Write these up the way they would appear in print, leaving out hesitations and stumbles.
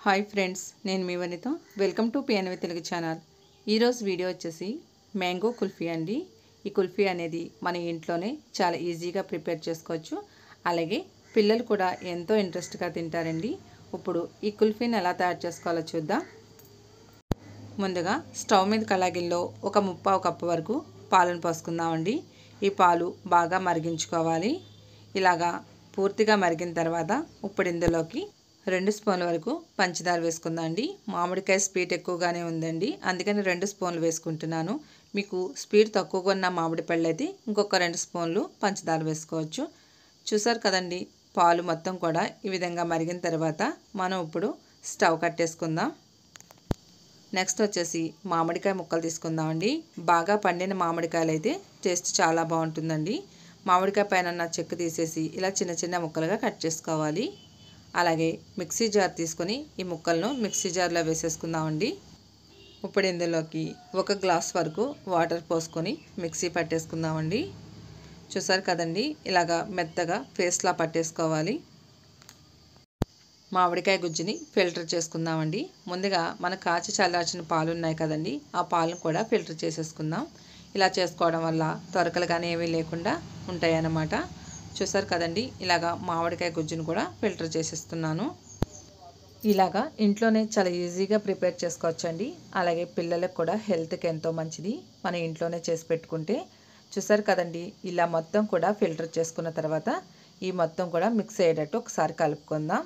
Hi friends, నేను మీ Vanitha. Welcome to PNV Telugu channel. ఈరోజు వీడియో వచ్చేసి మ్యాంగో కుల్ఫీ అండి. ఈ కుల్ఫీ అనేది మన ఇంట్లోనే చాలా ఈజీగా ప్రిపేర్ చేసుకోవచ్చు. అలాగే పిల్లలు కూడా ఎంతో ఇంట్రెస్ట్గా తింటారండి. ఇప్పుడు ఈ కుల్ఫీని ఎలా తయారు చేసుకోవాలో చూద్దాం. ముందుగా స్టవ్ మీద కళాయిలో ఒక ముప్పావు కప్పు వరకు పాలను పోసుకుందామండి. ఈ పాలు బాగా మరిగించుకోవాలి. ఇలాగా పూర్తిగా మరిగిన తర్వాత ఇప్పుడు ఇందులోకి 2 స్పూన్ల వరకు పంచదార వేసుకుందాం అండి. మామిడికాయ స్వీట్ ఎక్కువగానే ఉందండి, అందుకని 2 స్పూన్లు వేసుకుంటున్నాను. మీకు స్వీట్ తక్కువగా ఉన్న మామిడి పళ్ళు అయితే ఇంకొక 2 స్పూన్లు పంచదార వేసుకోవచ్చు. చూసారు కదండి, పాలు మొత్తం కూడా ఈ విధంగా మరిగిన తర్వాత మనం ఇప్పుడు స్టవ్ కట్టేసుకుందాం. నెక్స్ట్ వచ్చేసి మామిడికాయ ముక్కలు తీసుకుందామండి. బాగా పండిన మామిడికాయలు అయితే టేస్ట్ చాలా బాగుంటుందండి. మామిడికాయ పైన ఉన్న చెక్కు తీసేసి ఇలా చిన్న చిన్న ముక్కలుగా కట్ చేసుకోవాలి. అలాగే మిక్సీ జార్ తీసుకొని ఈ ముక్కలను మిక్సీ జార్లో వేసేసుకుందామండి. ఇప్పుడు ఇందులోకి 1 గ్లాస్ వరకు వాటర్ పోసుకొని మిక్సీ పట్టేసుకుందామండి. చూసారు కదండి, ఇలాగా మెత్తగా పేస్ట్లా పట్టేసుకోవాలి. మామిడికాయ గుజ్జుని ఫిల్టర్ చేసుకుందామండి. ముందుగా మన కాచి చల్లార్చిన పాలు ఉన్నాయి కదండి, ఆ పాలను కూడా ఫిల్టర్ చేసేసుకుందాం. ఇలా చేసుకోవడం వల్ల తొరకలు కానీ ఏమీ లేకుండా ఉంటాయన్నమాట. చూసారు కదండి, ఇలాగా మామిడికాయ గుజ్జును కూడా ఫిల్టర్ చేసేస్తున్నాను. ఇలాగా ఇంట్లోనే చాలా ఈజీగా ప్రిపేర్ చేసుకోవచ్చండి. అలాగే పిల్లలకు కూడా హెల్త్కి ఎంతో మంచిది మన ఇంట్లోనే చేసి పెట్టుకుంటే. చూసారు కదండి, ఇలా మొత్తం కూడా ఫిల్టర్ చేసుకున్న తర్వాత ఈ మొత్తం కూడా మిక్స్ అయ్యేటట్టు ఒకసారి కలుపుకుందాం.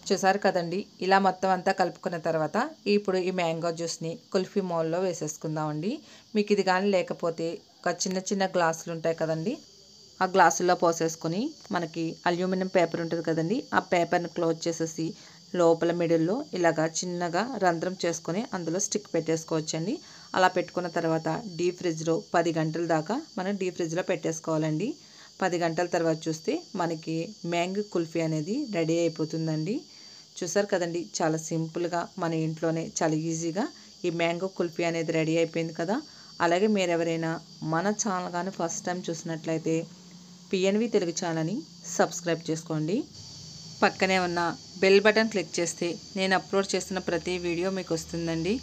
చూసారు కదండి, ఇలా మొత్తం అంతా కలుపుకున్న తర్వాత ఇప్పుడు ఈ మ్యాంగో జ్యూస్ని కుల్ఫీ మౌల్డ్లో వేసేసుకుందామండి. మీకు ఇది కానీ లేకపోతే ఒక చిన్న చిన్న గ్లాసులు ఉంటాయి కదండి, ఆ గ్లాసుల్లో పోసేసుకొని మనకి అల్యూమినియం పేపర్ ఉంటుంది కదండి, ఆ పేపర్ని క్లోజ్ చేసేసి లోపల మిడిల్లో ఇలాగా చిన్నగా రంధ్రం చేసుకొని అందులో స్టిక్ పెట్టేసుకోవచ్చండి. అలా పెట్టుకున్న తర్వాత డీప్ ఫ్రిడ్జ్లో 10 గంటల దాకా మనం డీప్ ఫ్రిడ్జ్లో పెట్టేసుకోవాలండి. 10 గంటల తర్వాత చూస్తే మనకి మ్యాంగో కుల్ఫీ అనేది రెడీ అయిపోతుందండి. చూసారు కదండి, చాలా సింపుల్గా మన ఇంట్లోనే చాలా ఈజీగా ఈ మ్యాంగో కుల్ఫీ అనేది రెడీ అయిపోయింది కదా. అలాగే మీరు ఎవరైనా మన ఛానల్ కానీ ఫస్ట్ టైం చూసినట్లయితే పిఎన్వి తెలుగు ఛానల్ని సబ్స్క్రైబ్ చేసుకోండి. పక్కనే ఉన్న బెల్ బటన్ క్లిక్ చేస్తే నేను అప్లోడ్ చేస్తున్న ప్రతి వీడియో మీకు వస్తుందండి.